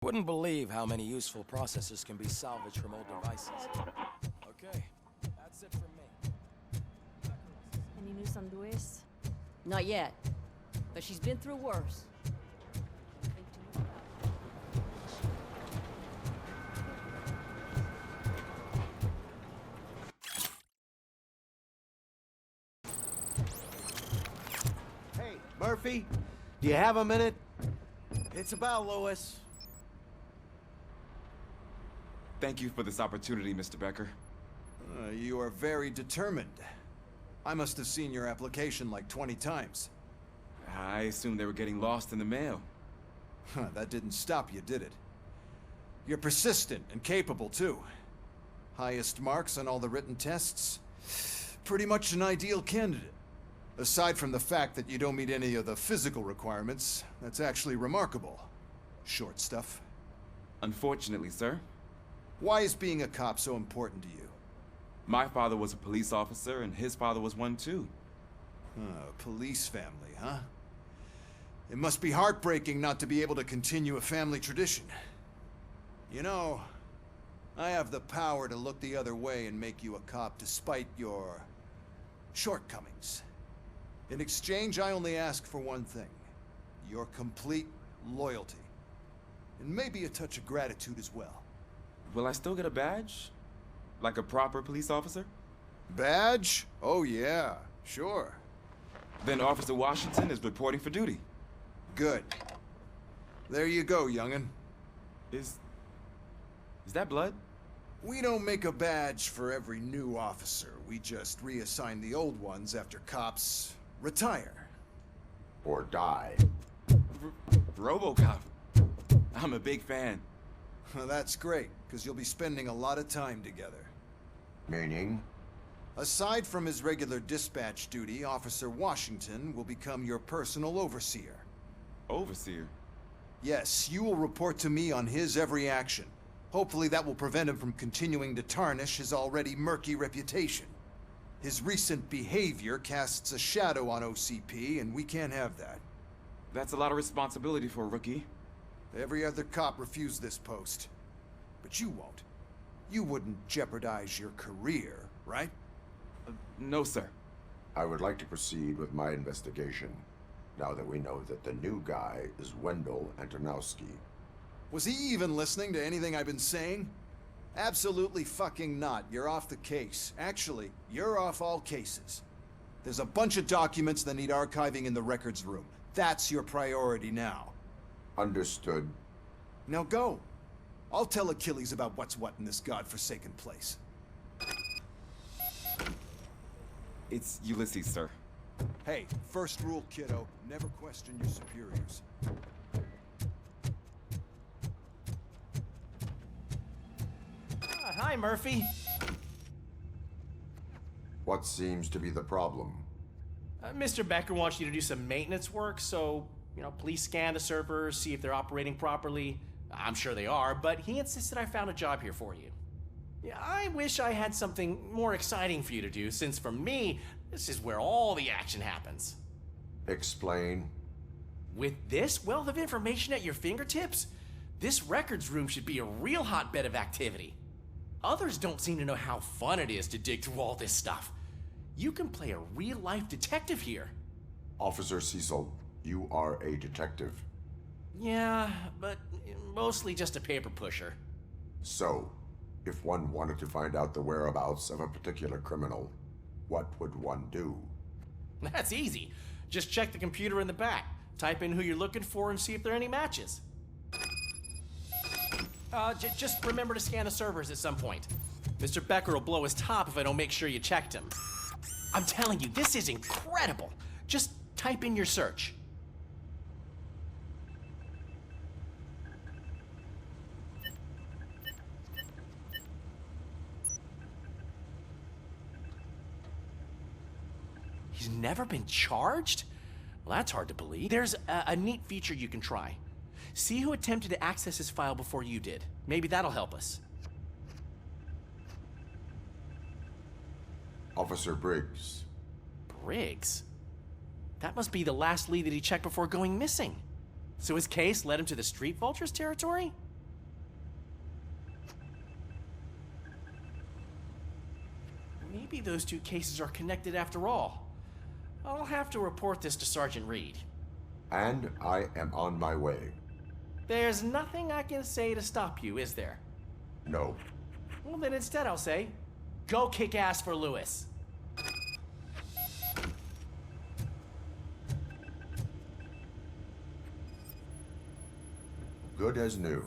Wouldn't believe how many useful processors can be salvaged from old devices. Okay, that's it from me. Any news on Luis? Not yet, but she's been through worse. Hey, Murphy, do you have a minute? It's about Lois. Thank you for this opportunity, Mr. Becker. You are very determined. I must have seen your application like 20 times. I assumed they were getting lost in the mail. That didn't stop you, did it? You're persistent and capable, too. Highest marks on all the written tests. Pretty much an ideal candidate. Aside from the fact that you don't meet any of the physical requirements, that's actually remarkable. Short stuff. Unfortunately, sir. Why is being a cop so important to you? My father was a police officer, and his father was one too. Police family, huh? It must be heartbreaking not to be able to continue a family tradition. You know, I have the power to look the other way and make you a cop despite your shortcomings. In exchange, I only ask for one thing. Your complete loyalty. And maybe a touch of gratitude as well. Will I still get a badge? Like a proper police officer? Badge? Oh yeah, sure. Then Officer Washington is reporting for duty. Good. There you go, young'un. Is that blood? We don't make a badge for every new officer. We just reassign the old ones after cops retire. Or die. Robocop. I'm a big fan. That's great, because you'll be spending a lot of time together. Meaning? Aside from his regular dispatch duty, Officer Washington will become your personal overseer. Overseer? Yes, you will report to me on his every action. Hopefully that will prevent him from continuing to tarnish his already murky reputation. His recent behavior casts a shadow on OCP, and we can't have that. That's a lot of responsibility for a rookie. Every other cop refused this post. But you won't. You wouldn't jeopardize your career, right? No, sir. I would like to proceed with my investigation, now that we know that the new guy is Wendell Antonowski. Was he even listening to anything I've been saying? Absolutely fucking not. You're off the case. Actually, you're off all cases. There's a bunch of documents that need archiving in the records room. That's your priority now. Understood. Now go. I'll tell Achilles about what's what in this godforsaken place. It's Ulysses, sir. Hey, first rule, kiddo. Never question your superiors. Hi, Murphy. What seems to be the problem? Mr. Becker wants you to do some maintenance work, so, please scan the servers, see if they're operating properly. I'm sure they are, but he insisted I found a job here for you. Yeah, I wish I had something more exciting for you to do, since for me, this is where all the action happens. Explain. With this wealth of information at your fingertips, this records room should be a real hotbed of activity. Others don't seem to know how fun it is to dig through all this stuff. You can play a real-life detective here. Officer Cecil, you are a detective. Yeah, but mostly just a paper pusher. So, if one wanted to find out the whereabouts of a particular criminal, what would one do? That's easy. Just check the computer in the back, type in who you're looking for, and see if there are any matches. Just remember to scan the servers at some point. Mr. Becker will blow his top if I don't make sure you checked him. I'm telling you, this is incredible. Just type in your search. He's never been charged? Well, that's hard to believe. There's a neat feature you can try. See who attempted to access his file before you did. Maybe that'll help us. Officer Briggs. Briggs? That must be the last lead that he checked before going missing. So his case led him to the Street Vultures territory? Maybe those two cases are connected after all. I'll have to report this to Sergeant Reed. And I am on my way. There's nothing I can say to stop you, is there? No. Well, then instead I'll say, go kick ass for Lewis. Good as new.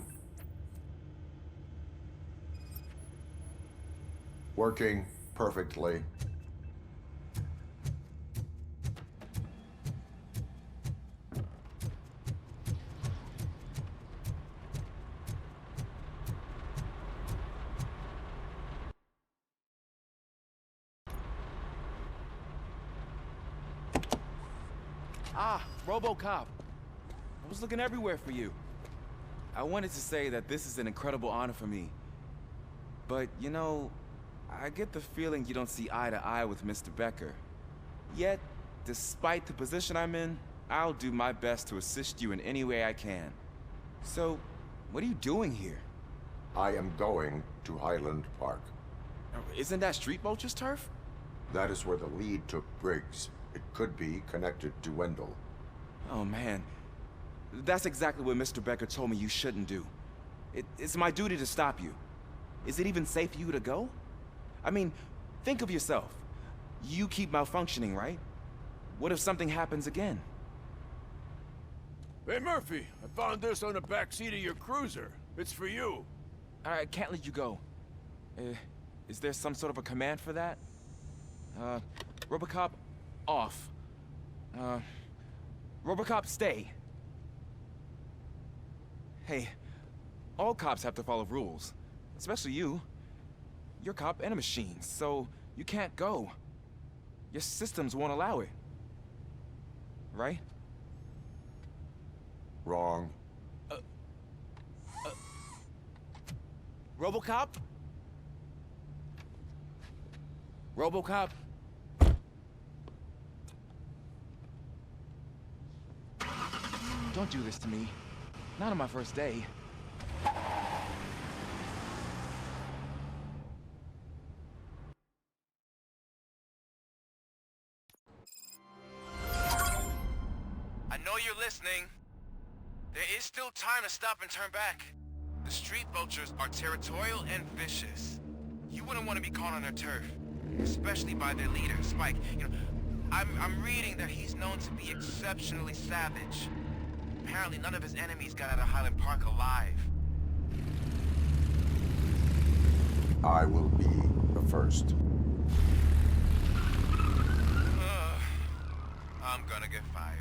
Working perfectly. Ah, Robocop. I was looking everywhere for you. I wanted to say that this is an incredible honor for me. But, you know, I get the feeling you don't see eye to eye with Mr. Becker. Yet, despite the position I'm in, I'll do my best to assist you in any way I can. So, what are you doing here? I am going to Highland Park. Isn't that Street Vulture's turf? That is where the lead took Briggs. It could be connected to Wendell. Oh, man. That's exactly what Mr. Becker told me you shouldn't do. It's my duty to stop you. Is it even safe for you to go? I mean, think of yourself. You keep malfunctioning, right? What if something happens again? Hey, Murphy, I found this on the back seat of your cruiser. It's for you. I can't let you go. Is there some sort of a command for that? Robocop, off. Robocop, stay. Hey, all cops have to follow rules. Especially you. You're a cop and a machine, so you can't go. Your systems won't allow it. Right? Wrong. Robocop? Robocop? Don't do this to me. Not on my first day. I know you're listening. There is still time to stop and turn back. The street vultures are territorial and vicious. You wouldn't want to be caught on their turf, especially by their leader, Spike. You know, I'm reading that he's known to be exceptionally savage. Apparently none of his enemies got out of Highland Park alive. I will be the first. I'm gonna get fired.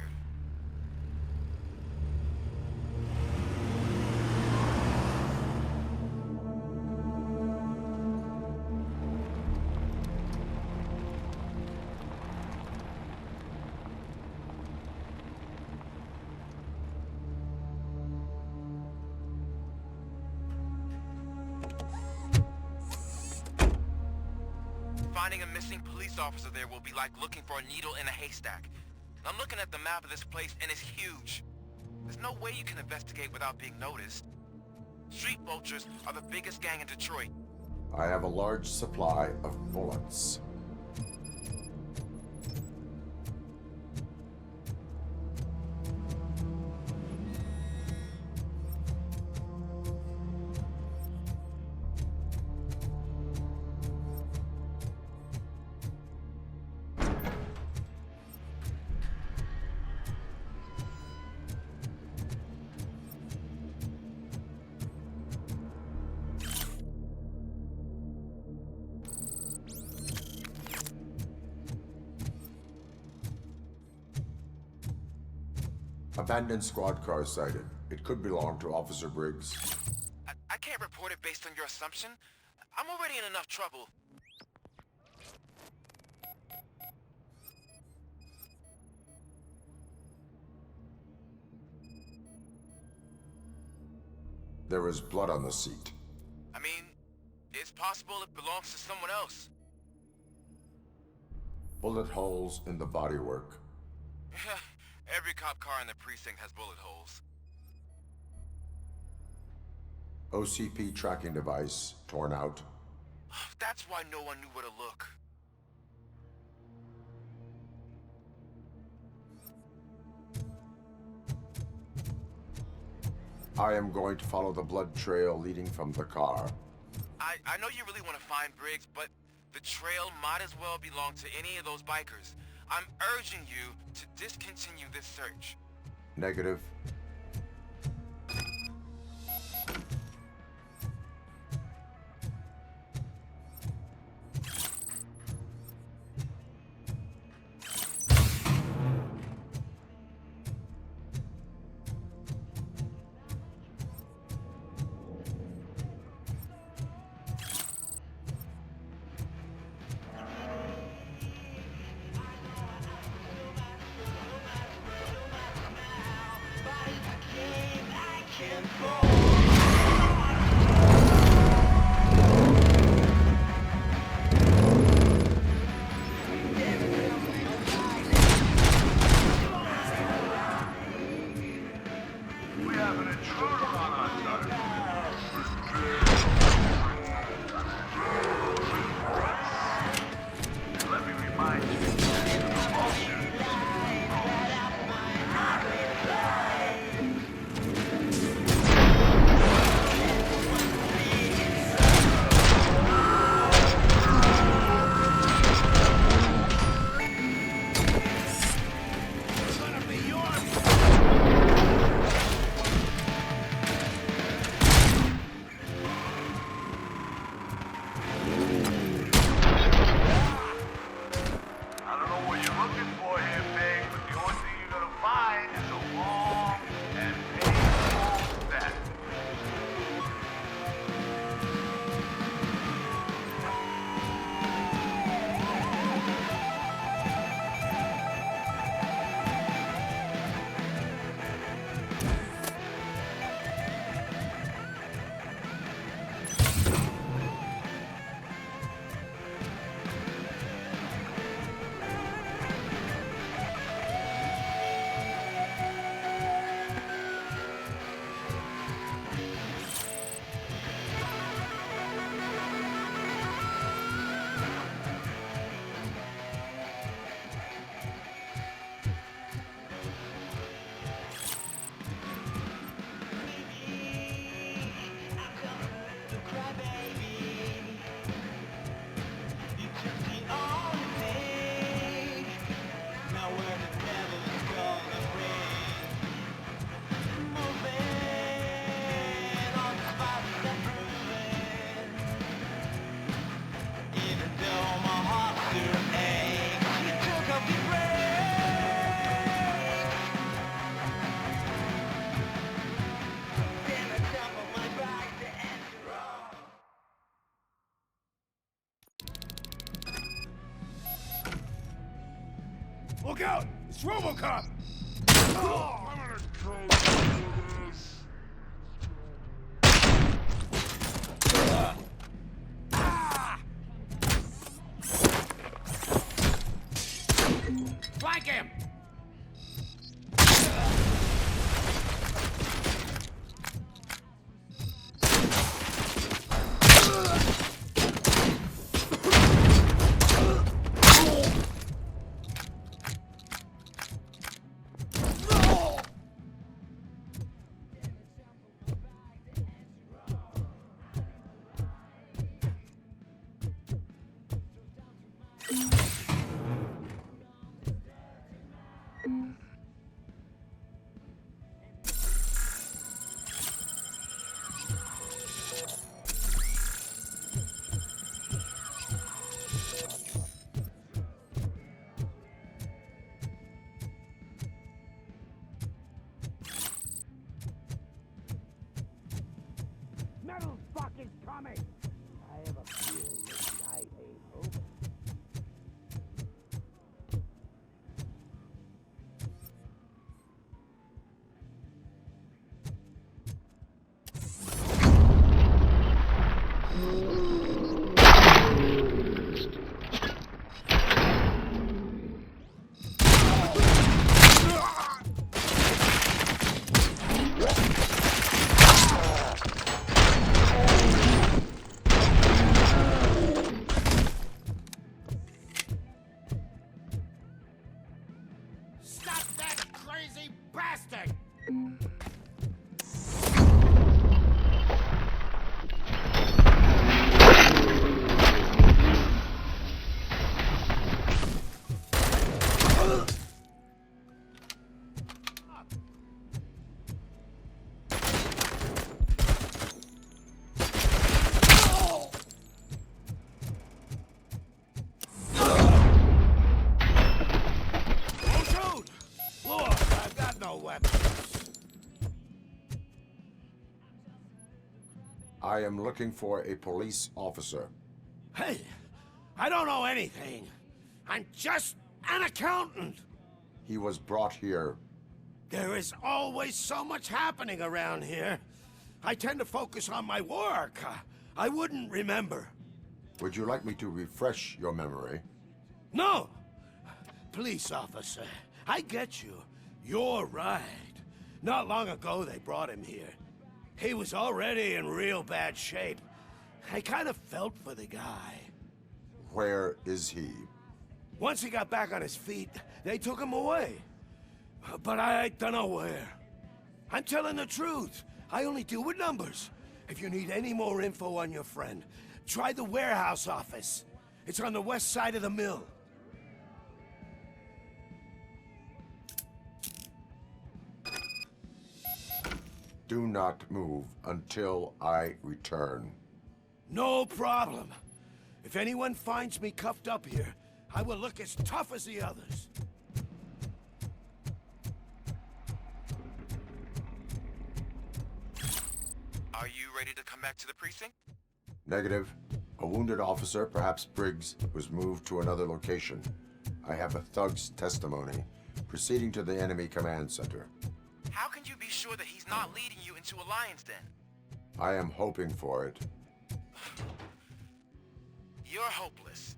Finding a missing police officer there will be like looking for a needle in a haystack. I'm looking at the map of this place and it's huge. There's no way you can investigate without being noticed. Street vultures are the biggest gang in Detroit. I have a large supply of bullets. Abandoned squad car sighted. It could belong to Officer Briggs. I can't report it based on your assumption. I'm already in enough trouble. There is blood on the seat. I mean, it's possible it belongs to someone else. Bullet holes in the bodywork. Every cop car in the precinct has bullet holes. OCP tracking device torn out. That's why no one knew where to look. I am going to follow the blood trail leading from the car. I know you really want to find Briggs, but the trail might as well belong to any of those bikers. I'm urging you to discontinue this search. Negative. Look out! It's Robocop! Oh, I'm gonna go this. Flank him! Metal fuck is coming! I have a feeling this night ain't over. I am looking for a police officer. Hey, I don't know anything. I'm just an accountant. He was brought here. There is always so much happening around here. I tend to focus on my work. I wouldn't remember. Would you like me to refresh your memory? No! Police officer, I get you. You're right. Not long ago they brought him here. He was already in real bad shape. I kind of felt for the guy. Where is he? Once he got back on his feet, they took him away. But I don't know where. I'm telling the truth. I only deal with numbers. If you need any more info on your friend, try the warehouse office. It's on the west side of the mill. Do not move until I return. No problem. If anyone finds me cuffed up here, I will look as tough as the others. Are you ready to come back to the precinct? Negative. A wounded officer, perhaps Briggs, was moved to another location. I have a thug's testimony, proceeding to the enemy command center. How can you be sure that he's not leading you into a lion's den? I am hoping for it. You're hopeless.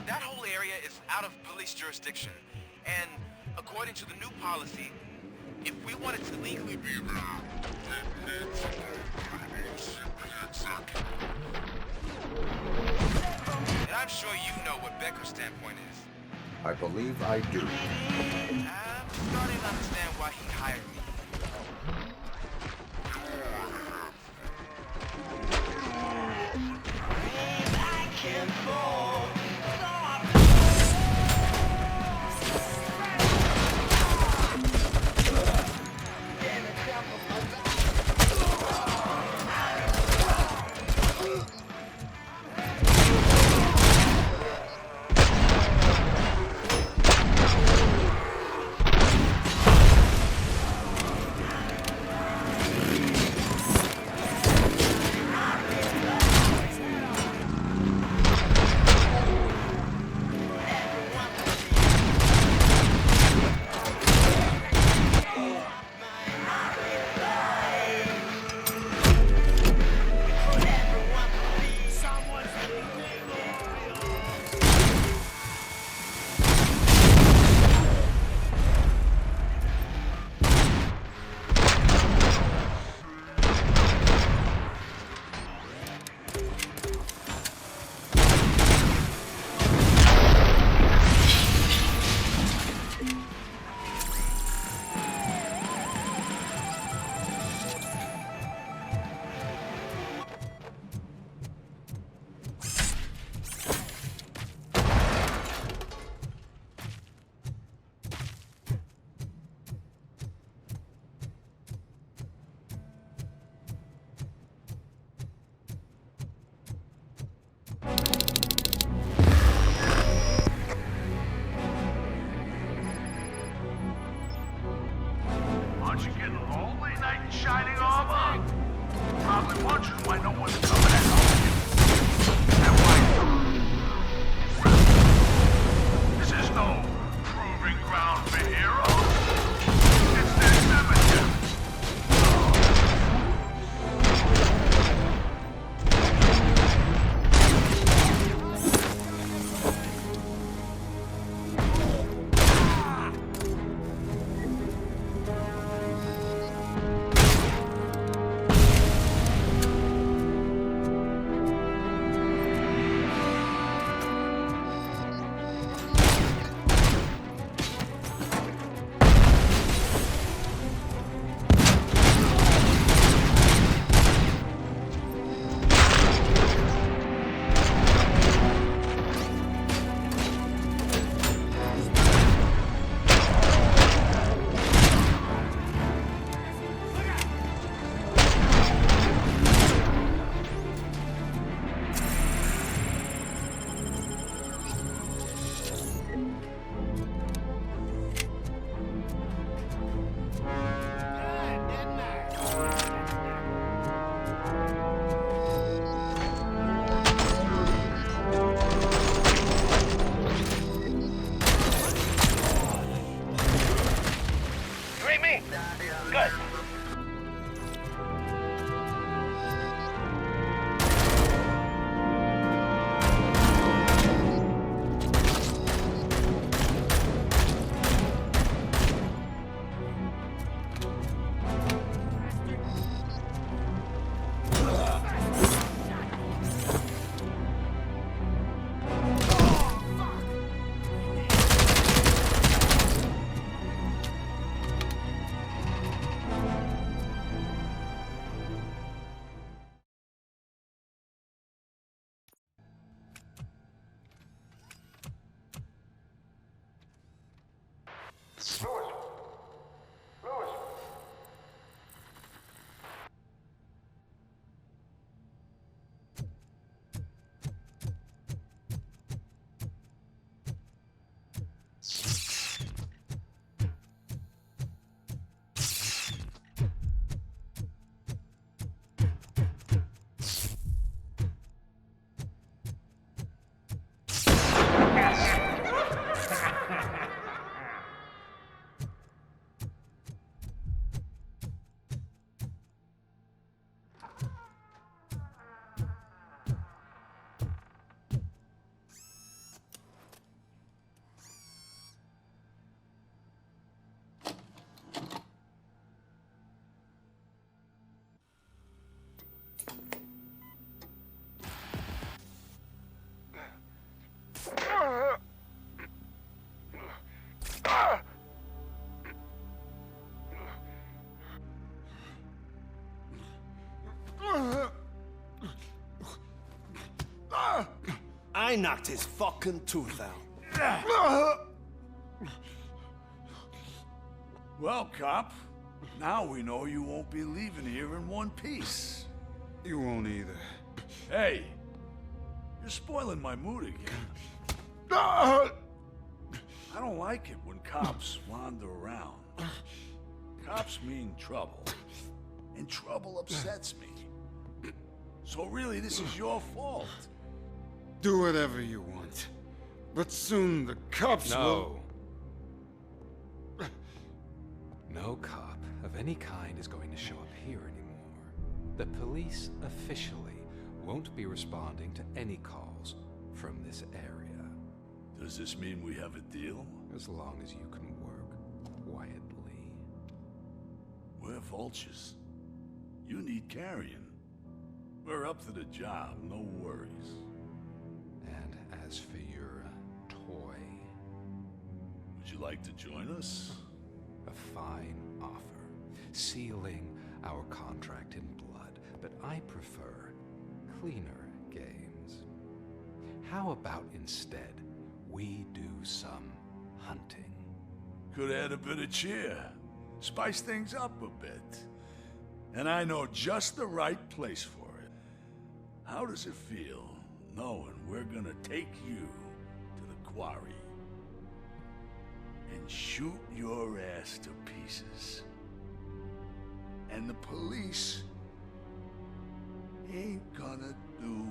That whole area is out of police jurisdiction, and according to the new policy, if we wanted to legally be around, and I'm sure you know what Becker's standpoint is. I believe I do. I'm starting to understand why he hired me. Aren't you getting lonely, knight in shining armor? Probably wondering why no one's coming to help you. And why this is no proving ground for heroes. It's their cemetery. I knocked his fucking tooth out. Well, cop, now we know you won't be leaving here in one piece. You won't either. Hey, you're spoiling my mood again. I don't like it when cops wander around. Cops mean trouble, and trouble upsets me. So really, this is your fault. Do whatever you want. But soon the cops will... No cop of any kind is going to show up here anymore. The police officially won't be responding to any calls from this area. Does this mean we have a deal? As long as you can work quietly. We're vultures. You need carrion. We're up to the job, no worries. And as for your toy... Would you like to join us? A fine offer, sealing our contract in blood, but I prefer cleaner games. How about instead we do some hunting? Could add a bit of cheer, spice things up a bit. And I know just the right place for it. How does it feel knowing we're gonna take you to the quarry and shoot your ass to pieces? And the police ain't gonna do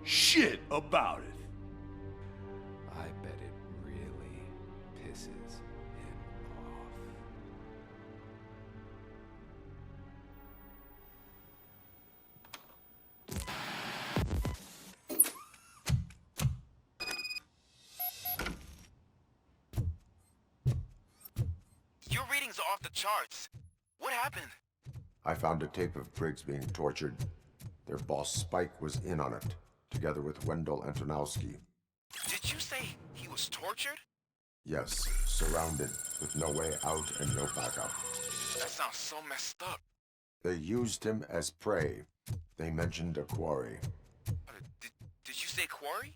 shit about it. I bet it really pisses him off. Your readings are off the charts. What happened? I found a tape of Briggs being tortured. Their boss Spike was in on it, together with Wendell Antonowski. Did you say he was tortured? Yes, surrounded, with no way out and no backup. That sounds so messed up. They used him as prey. They mentioned a quarry. Did you say quarry?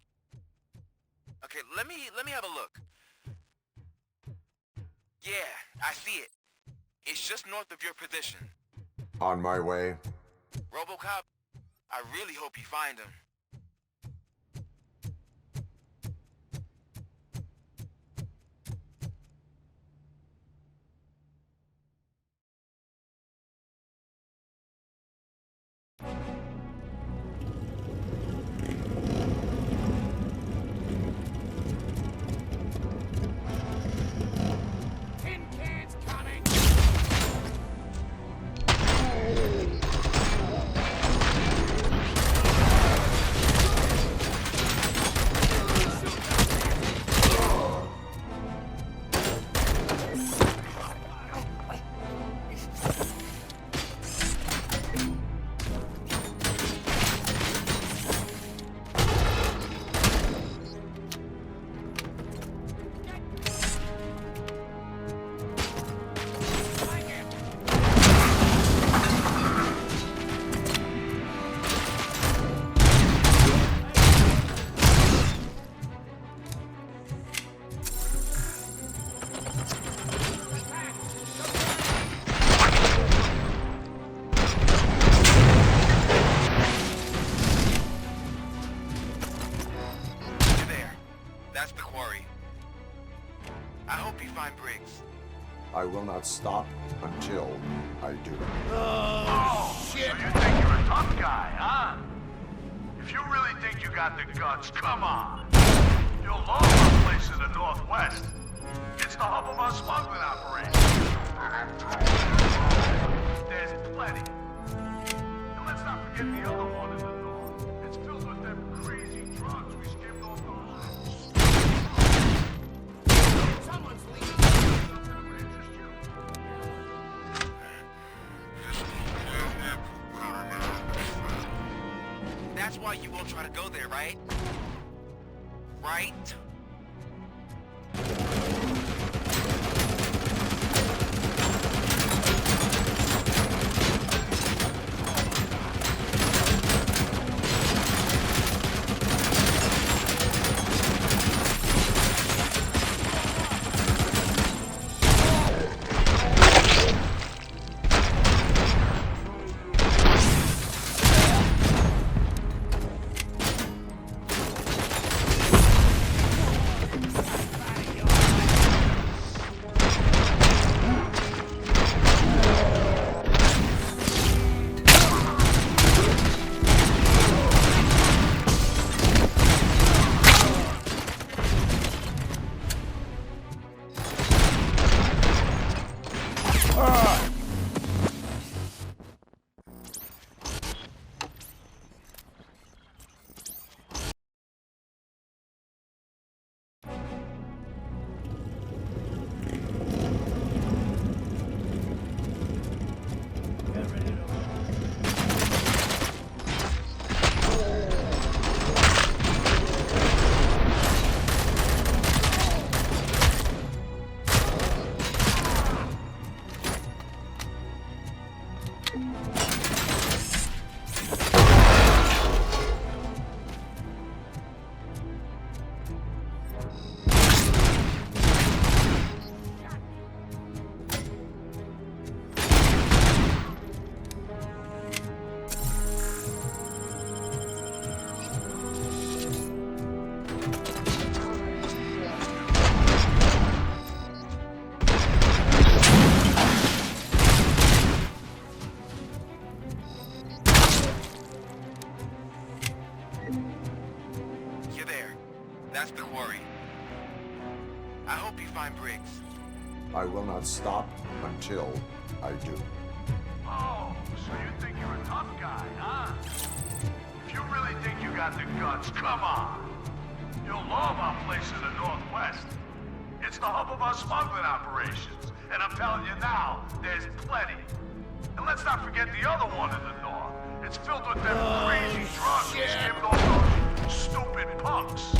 Okay, let me have a look. Yeah, I see it. It's just north of your position. On my way. Robocop, I really hope you find him. I will not stop until I do. Oh, shit! So you think you're a tough guy, huh? If you really think you got the guts, come on. You'll love our place in the Northwest. It's the hub of our smuggling operation. There's plenty. And let's not forget the other one in the north. It's filled with them crazy drugs we skimmed off those. Someone's leaving. That's why you won't try to go there, right? Right? That's the quarry. I hope you find Briggs. I will not stop until I do. Oh, so you think you're a tough guy, huh? If you really think you got the guts, come on. You'll love our place in the Northwest. It's the hub of our smuggling operations. And I'm telling you now, there's plenty. And let's not forget the other one in the north. It's filled with them crazy drugs he's giving all those stupid punks.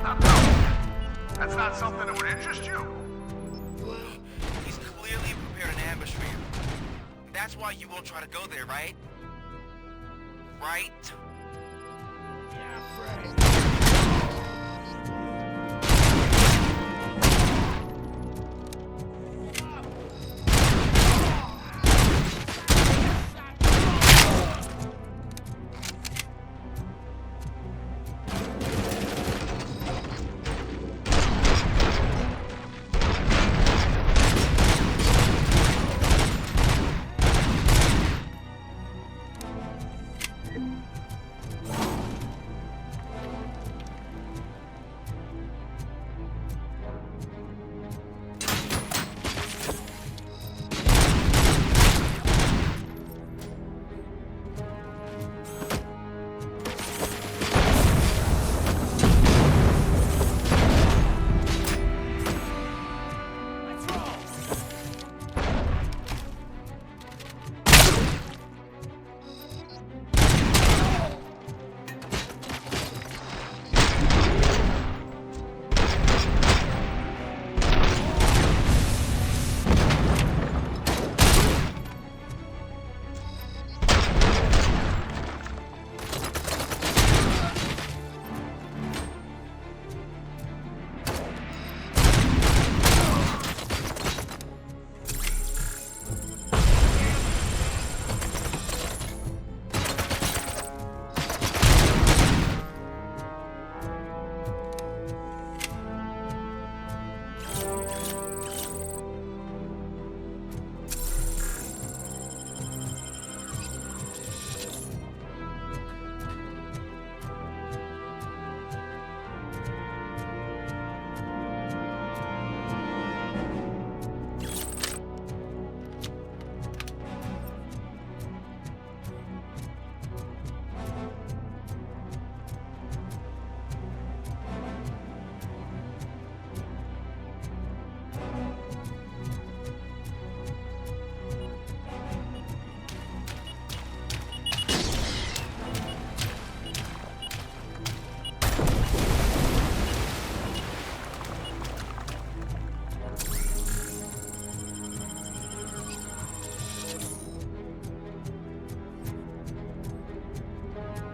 Now tell me, that's not something that would interest you? He's clearly prepared an ambush for you. That's why you won't try to go there, right? Right?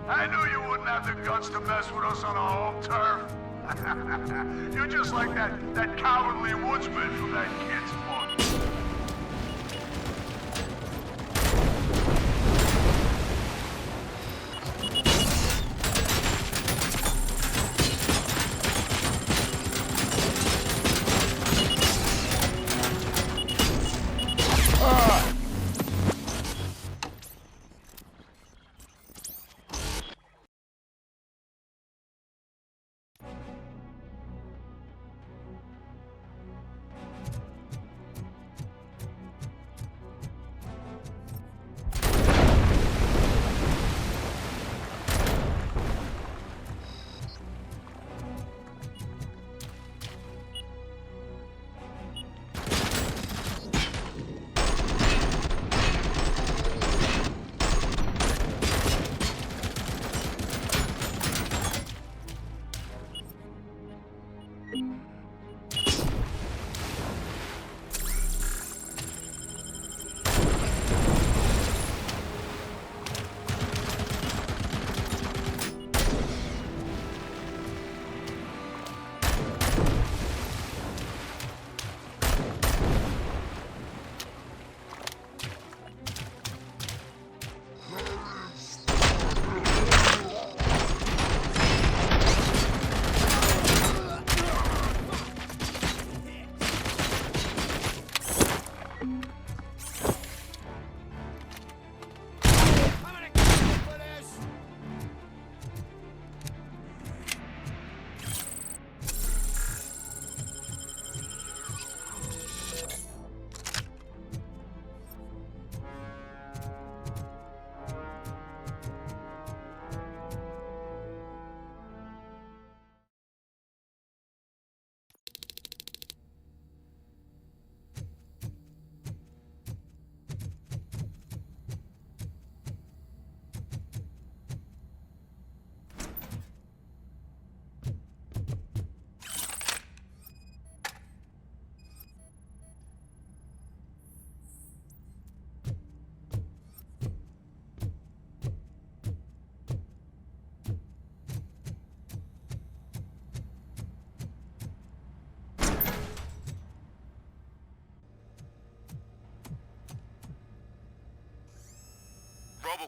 I knew you wouldn't have the guts to mess with us on our home turf. You're just like that cowardly woodsman from that kid's book.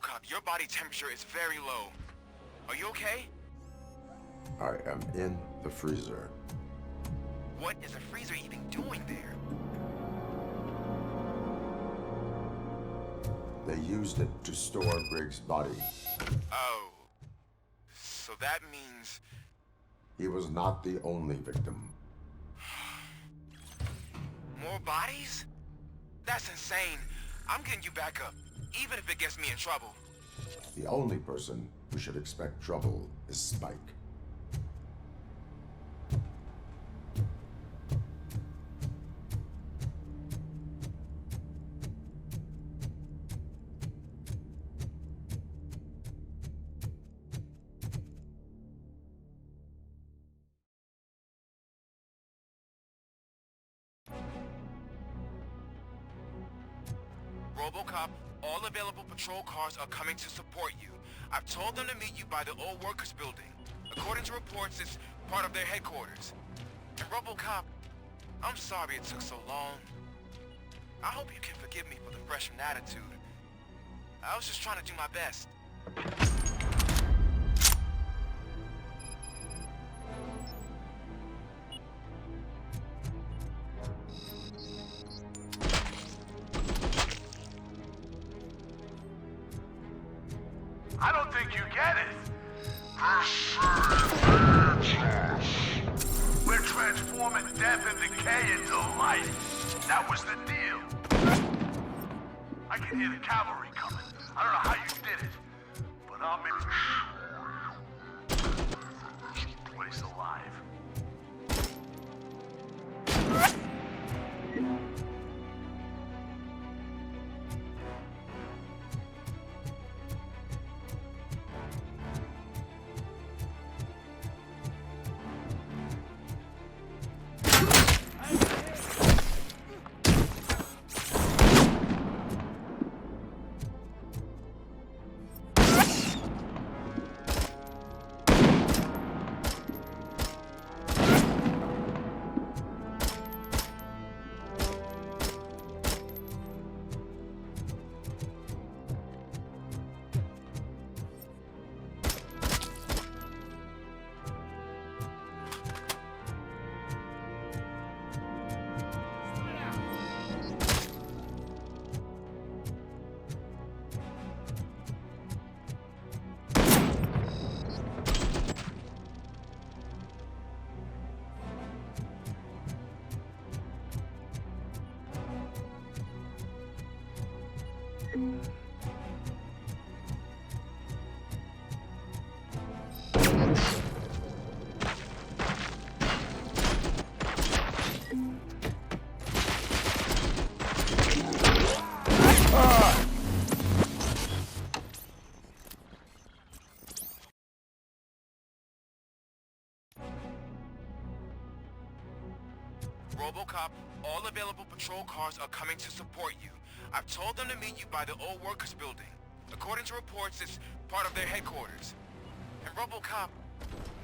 Robocop, your body temperature is very low. Are you okay? I am in the freezer. What is the freezer even doing there? They used it to store Briggs' body. Oh. So that means... He was not the only victim. More bodies? That's insane. I'm getting you back up, even if it gets me in trouble. The only person who should expect trouble is SPEC. Robocop, all available patrol cars are coming to support you. I've told them to meet you by the old workers building. According to reports, it's part of their headquarters. And Robocop, I'm sorry it took so long. I hope you can forgive me for the freshman attitude. I was just trying to do my best. I don't think you get it. We're transforming death and decay into life. That was the deal. I can hear the cavalry coming. I don't know how you did it, but I'll make sure this place alive. Robocop, all available patrol cars are coming to support you. I've told them to meet you by the old workers building. According to reports, it's part of their headquarters. And Robocop,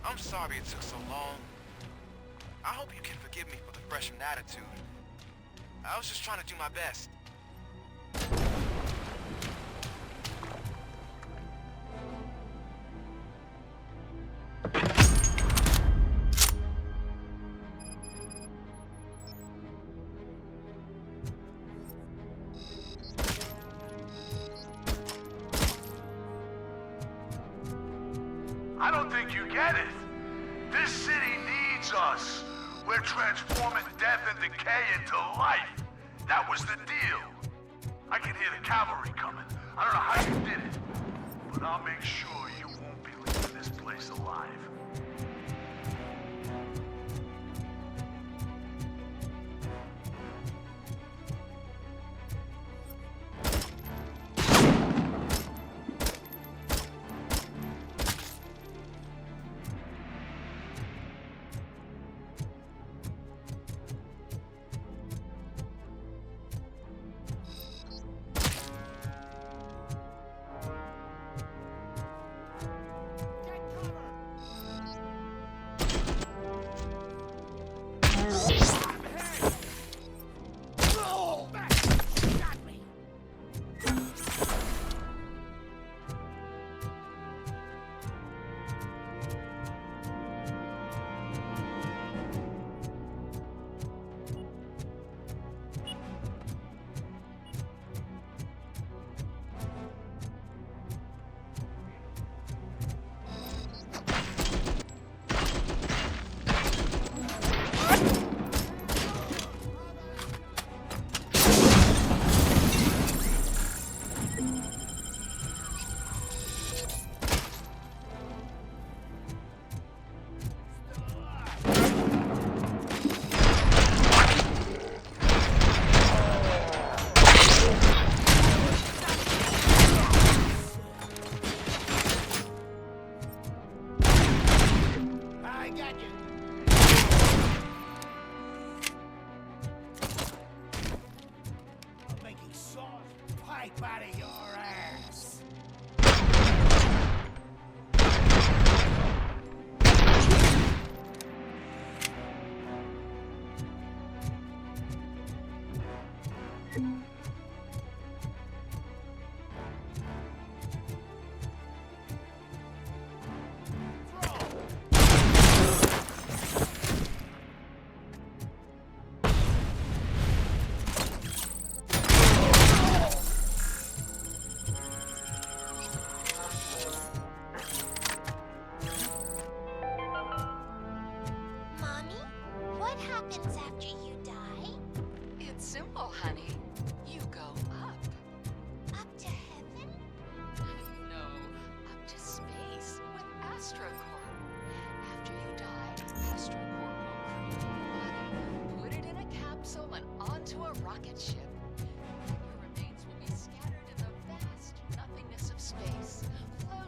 I'm sorry it took so long. I hope you can forgive me for the freshman attitude. I was just trying to do my best. I don't think you get it. This city needs us. We're transforming death and decay into life. That was the deal. I can hear the cavalry coming. I don't know how you did it, but I'll make sure you won't be leaving this place alive.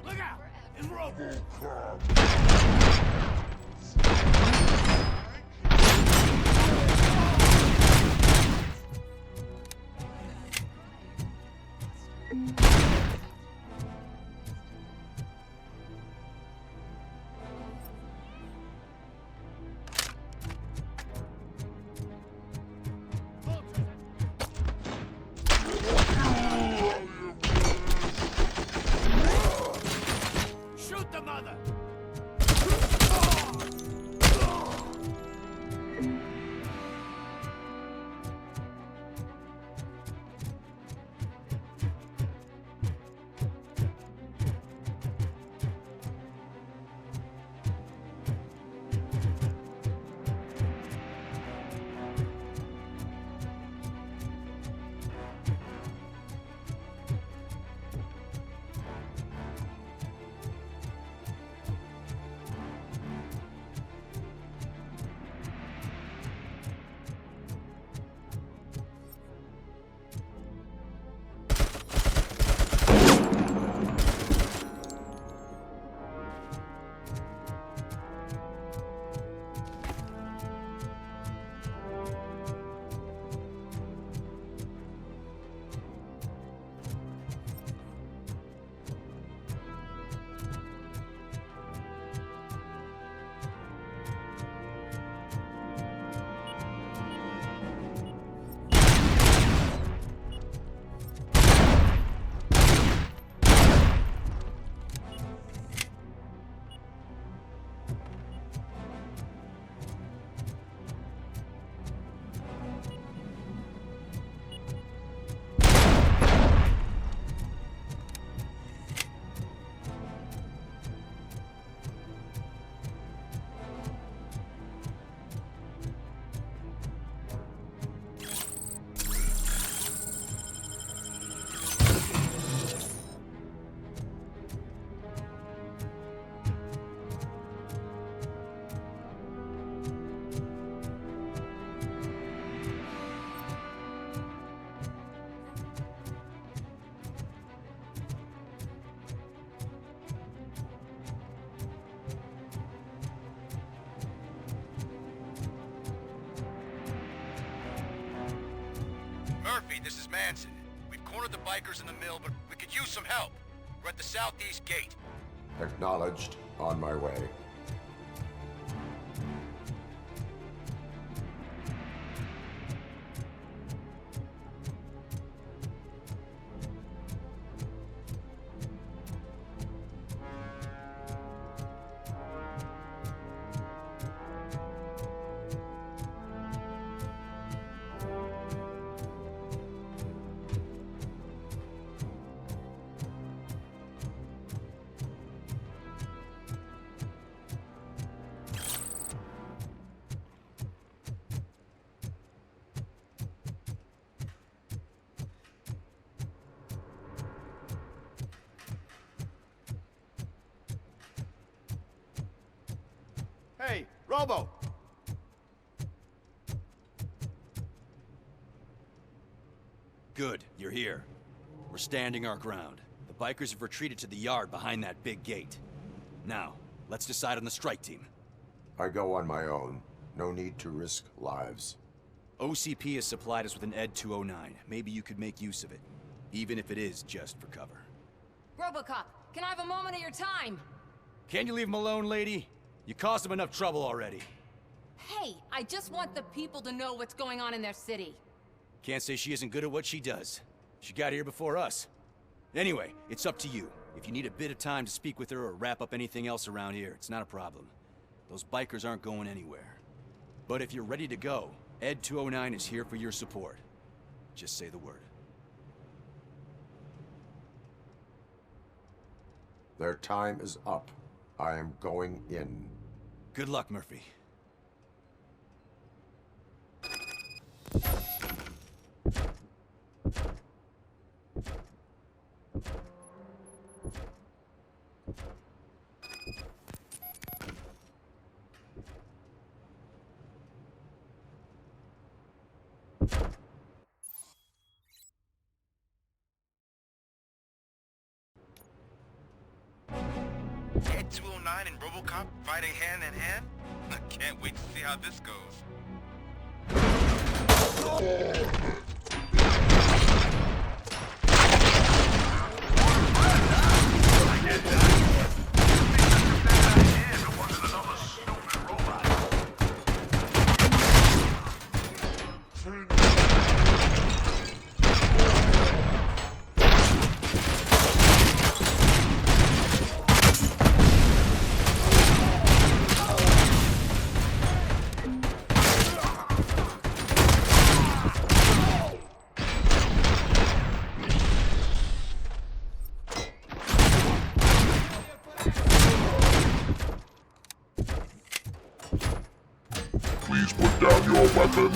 Look out! In Robocop! Shoot the mother! Murphy, this is Manson. We've cornered the bikers in the mill, but we could use some help. We're at the southeast gate. Acknowledged. On my way. Hey, Robo! Good, you're here. We're standing our ground. The bikers have retreated to the yard behind that big gate. Now, let's decide on the strike team. I go on my own. No need to risk lives. OCP has supplied us with an ED 209. Maybe you could make use of it, even if it is just for cover. Robocop, can I have a moment of your time? Can you leave him alone, lady? You caused him enough trouble already. Hey, I just want the people to know what's going on in their city. Can't say she isn't good at what she does. She got here before us. Anyway, it's up to you. If you need a bit of time to speak with her or wrap up anything else around here, it's not a problem. Those bikers aren't going anywhere. But if you're ready to go, ED 209 is here for your support. Just say the word. Their time is up. I am going in. Good luck, Murphy. Ed 209 and Robocop fighting hand in hand? I can't wait to see how this goes. Please put down your weapon.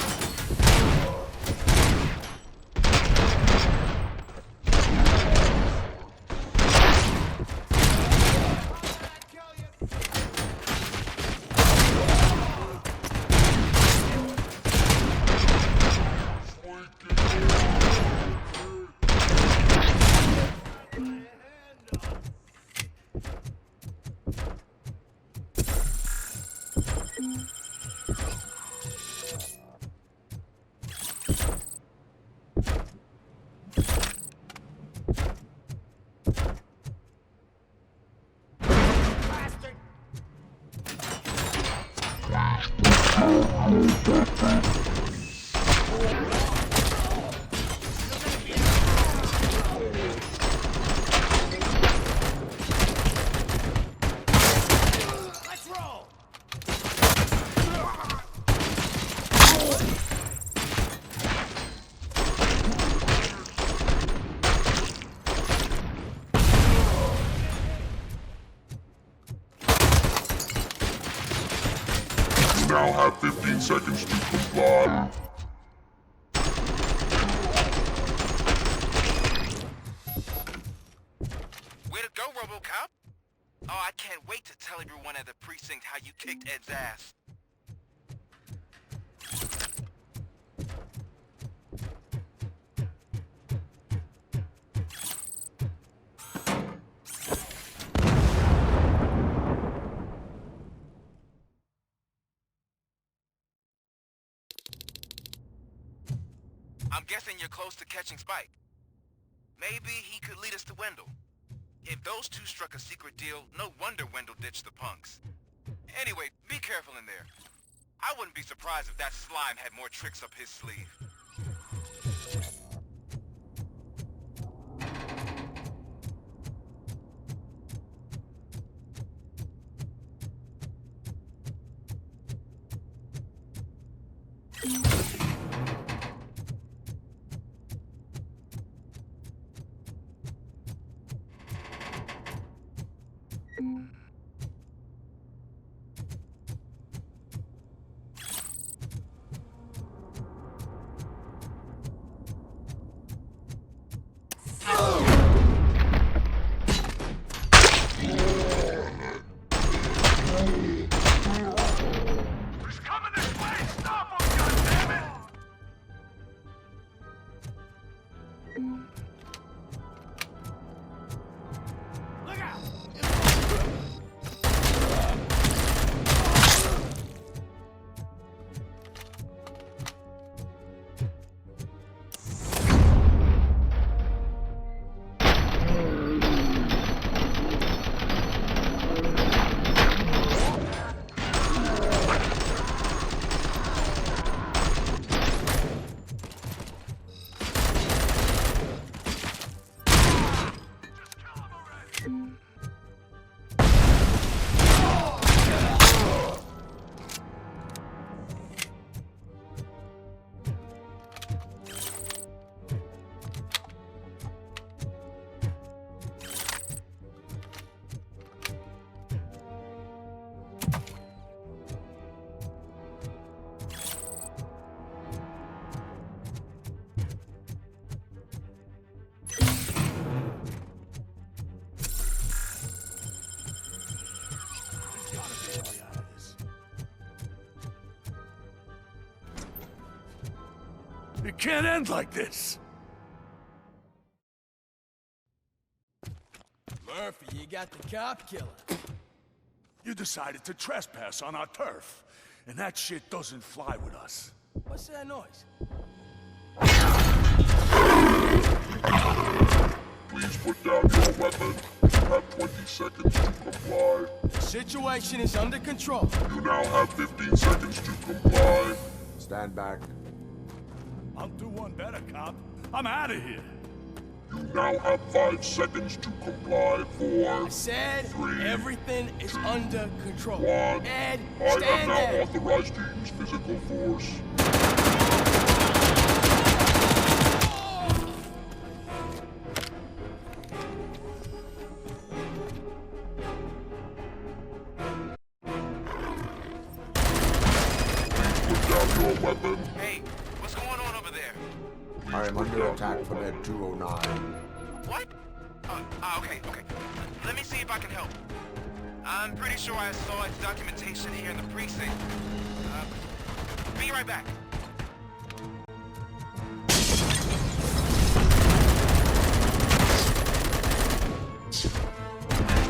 Now have 15 seconds to comply. Way to go, Robocop! Oh, I can't wait to tell everyone at the precinct how you kicked Ed's ass. I'm guessing you're close to catching Spike. Maybe he could lead us to Wendell. If those two struck a secret deal, no wonder Wendell ditched the punks. Anyway, be careful in there. I wouldn't be surprised if that slime had more tricks up his sleeve. It can't end like this. Murphy, you got the cop killer. You decided to trespass on our turf, and that shit doesn't fly with us. What's that noise? Please put down your weapon. You have 20 seconds to comply. The situation is under control. You now have 15 seconds to comply. Stand back. I'll do one better, cop. I'm out of here. You now have 5 seconds to comply. 4, I said 3, everything is under control. 1. Ed, I am stand now there. authorized to use physical force. Put down your weapon. Hey, what's going on over there? I am under attack from Ed 209. What? Okay. Let me see if I can help. I'm pretty sure I saw its documentation here in the precinct. Be right back.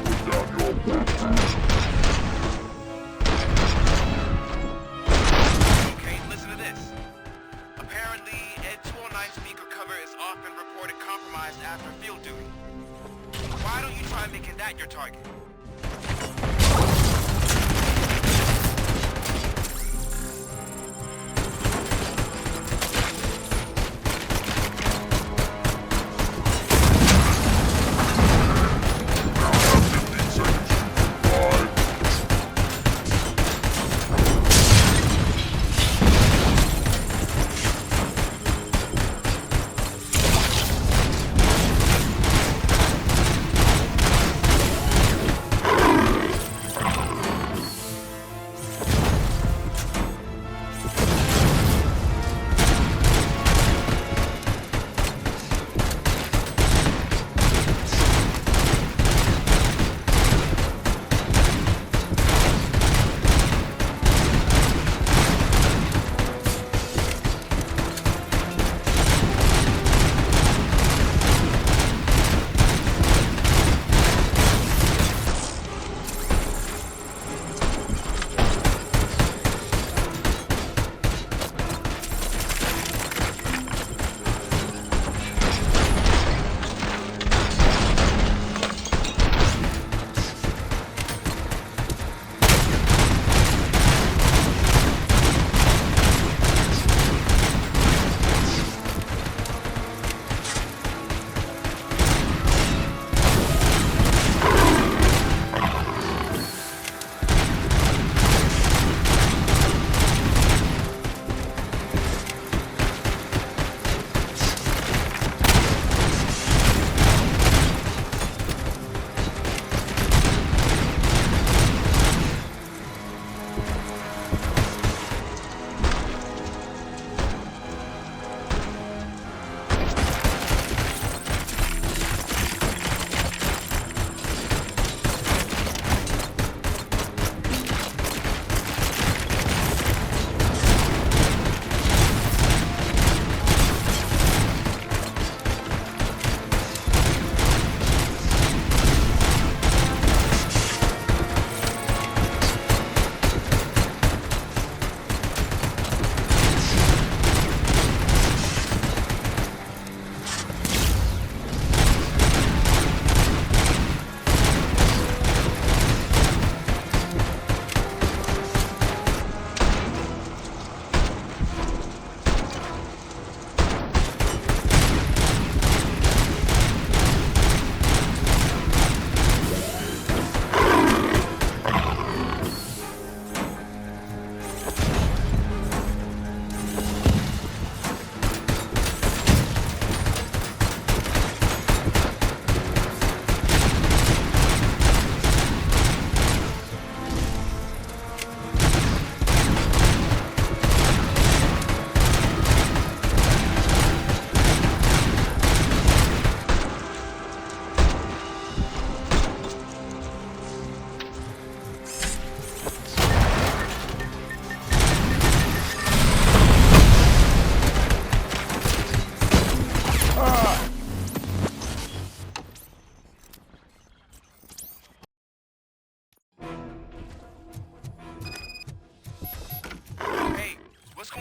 Put down your weapon. Okay, listen to this. Apparently, Ed 209 speaker cover is often reported compromised after field duty. Why don't you try making that your target?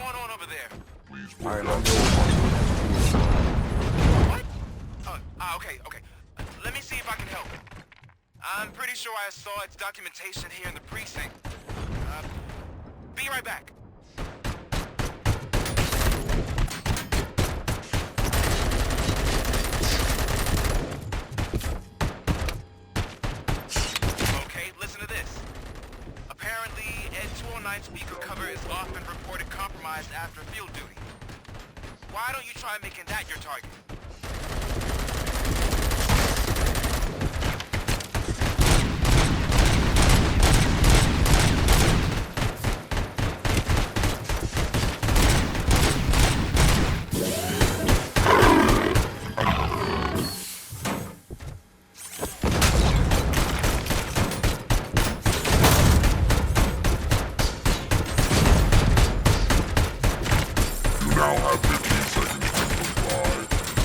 going on over there? Please All right, work let's out go. What? Okay. Let me see if I can help. I'm pretty sure I saw its documentation here in the precinct. Be right back. Okay, listen to this. Apparently, Ed 209 speaker cover is often reported compromised after field duty. Why don't you try making that your target? You now have 15 seconds to comply.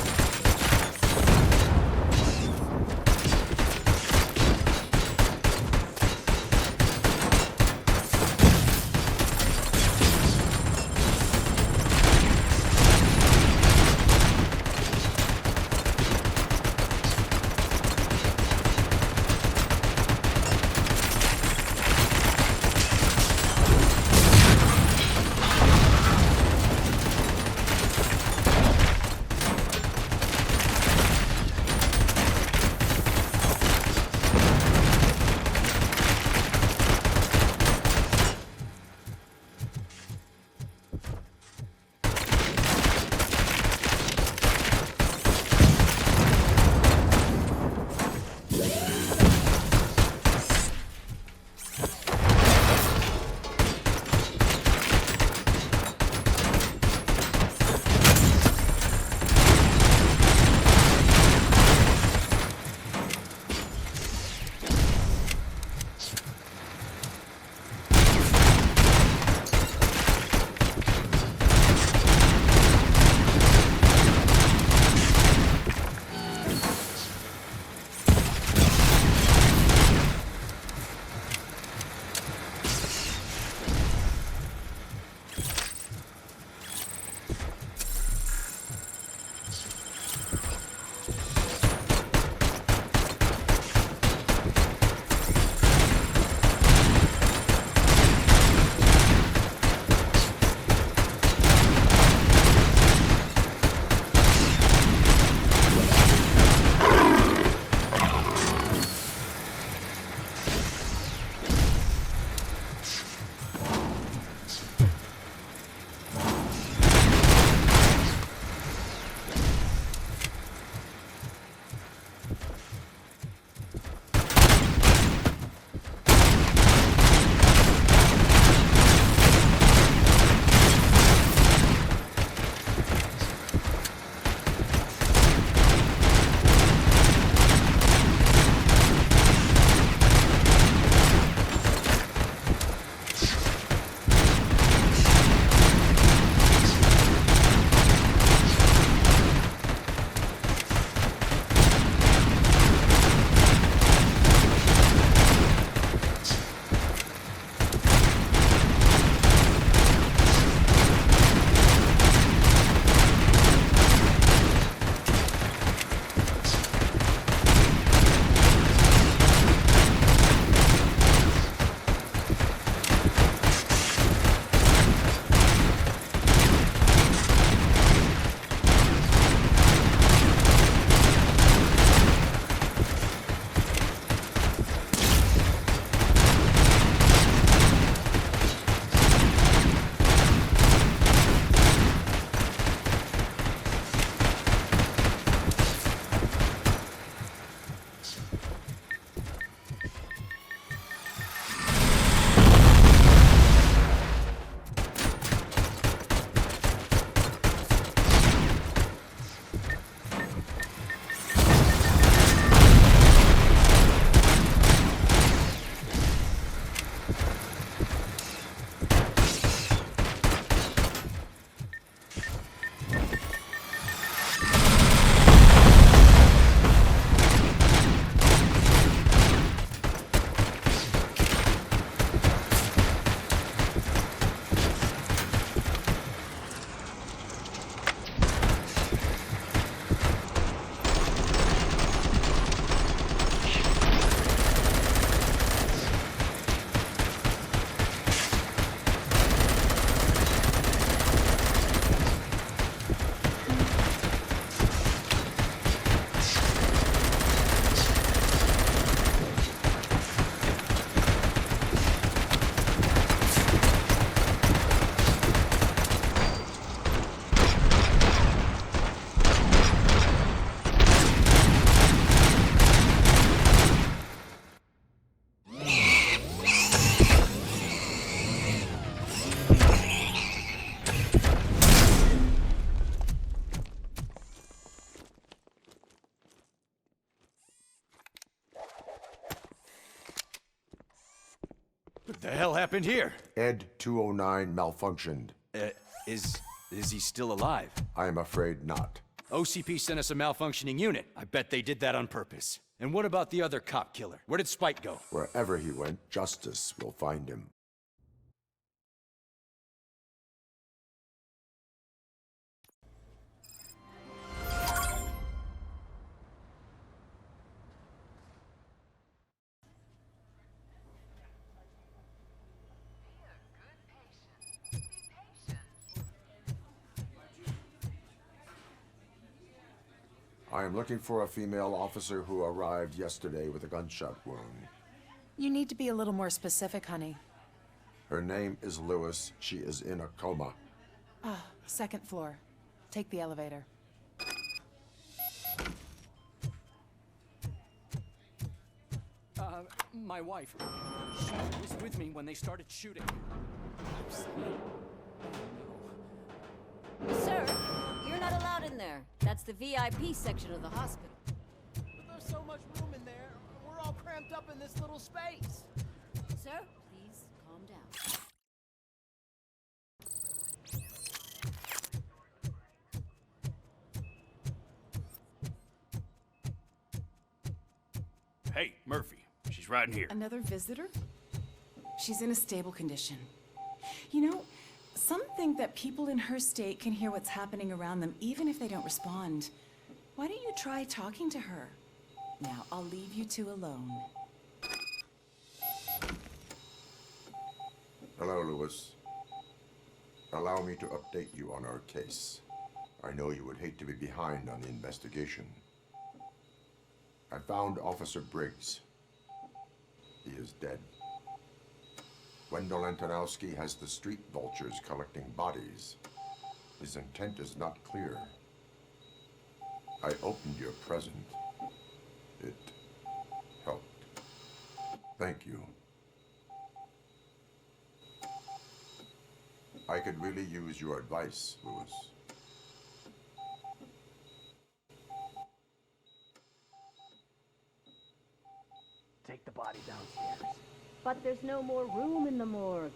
What the hell happened here? Ed 209 malfunctioned. Is he still alive? I am afraid not. OCP sent us a malfunctioning unit. I bet they did that on purpose. And what about the other cop killer? Where did Spike go? Wherever he went, justice will find him. I am looking for a female officer who arrived yesterday with a gunshot wound. You need to be a little more specific, honey. Her name is Lewis. She is in a coma. Ah, second floor. Take the elevator. My wife. She was with me when they started shooting. Sir, you're not allowed in there. That's the VIP section of the hospital. But there's so much room in there. We're all cramped up in this little space. Sir, please calm down. Hey, Murphy. She's right in here. Another visitor? She's in a stable condition. You know, some think that people in her state can hear what's happening around them even if they don't respond. Why don't you try talking to her? Now, I'll leave you two alone. Hello, Lewis. Allow me to update you on our case. I know you would hate to be behind on the investigation. I found Officer Briggs. He is dead. Wendell Antonowski has the street vultures collecting bodies. His intent is not clear. I opened your present. It helped. Thank you. I could really use your advice, Lewis. Take the body downstairs. But there's no more room in the morgue.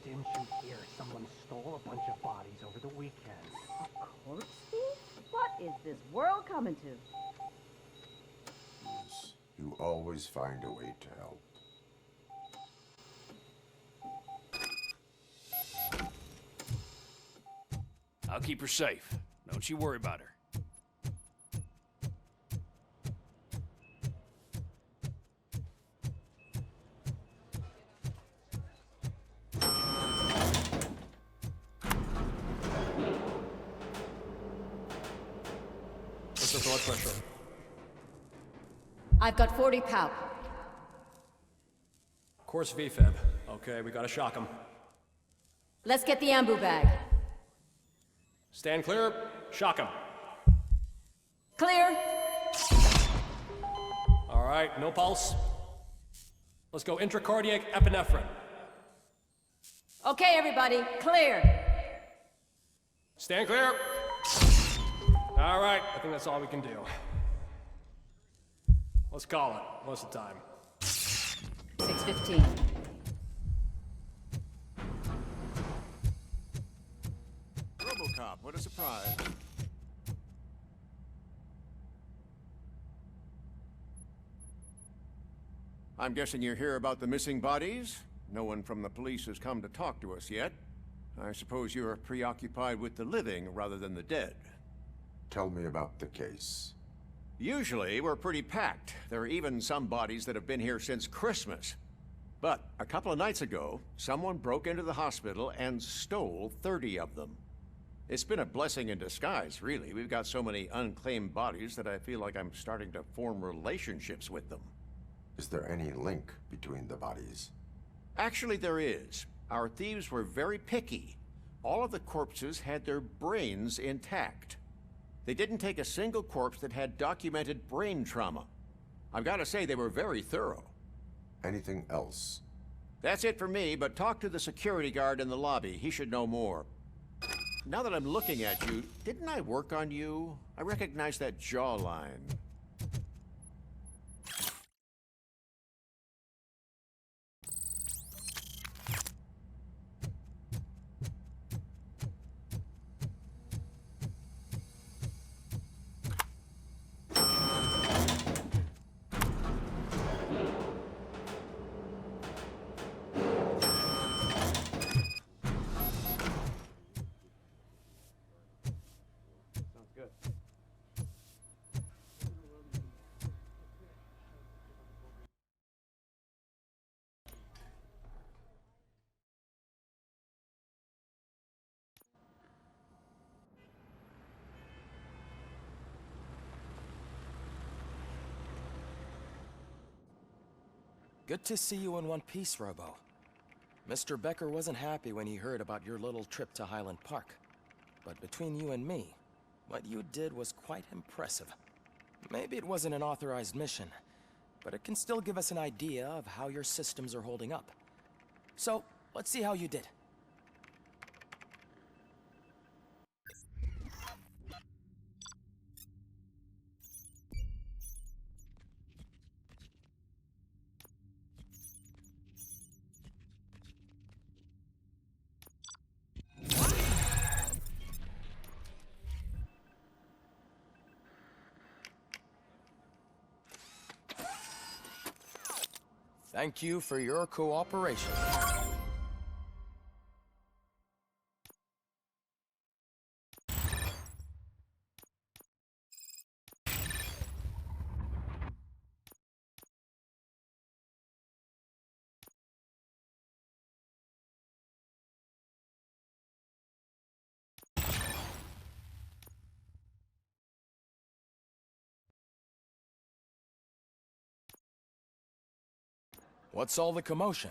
Didn't you hear someone stole a bunch of bodies over the weekend? A corpse thief? What is this world coming to? Lewis, you always find a way to help. I'll keep her safe. Don't you worry about her. What's her blood pressure? I've got 40 pout. Course VFib. Okay, we gotta shock him. Let's get the ambu bag. Stand clear. Shock him. Clear. All right, no pulse. Let's go intracardiac epinephrine. Okay, everybody, clear. Stand clear. All right, I think that's all we can do. Let's call it. What's the time? 6:15. Robocop, what a surprise. I'm guessing you're here about the missing bodies? No one from the police has come to talk to us yet. I suppose you're preoccupied with the living rather than the dead. Tell me about the case. Usually, we're pretty packed. There are even some bodies that have been here since Christmas. But a couple of nights ago, someone broke into the hospital and stole 30 of them. It's been a blessing in disguise, really. We've got so many unclaimed bodies that I feel like I'm starting to form relationships with them. Is there any link between the bodies? Actually, there is. Our thieves were very picky. All of the corpses had their brains intact. They didn't take a single corpse that had documented brain trauma. I've got to say, they were very thorough. Anything else? That's it for me, but talk to the security guard in the lobby. He should know more. Now that I'm looking at you, didn't I work on you? I recognize that jawline. Good to see you in one piece, Robo. Mr. Becker wasn't happy when he heard about your little trip to Highland Park. But between you and me, what you did was quite impressive. Maybe it wasn't an authorized mission, but it can still give us an idea of how your systems are holding up. So, let's see how you did. Thank you for your cooperation. What's all the commotion?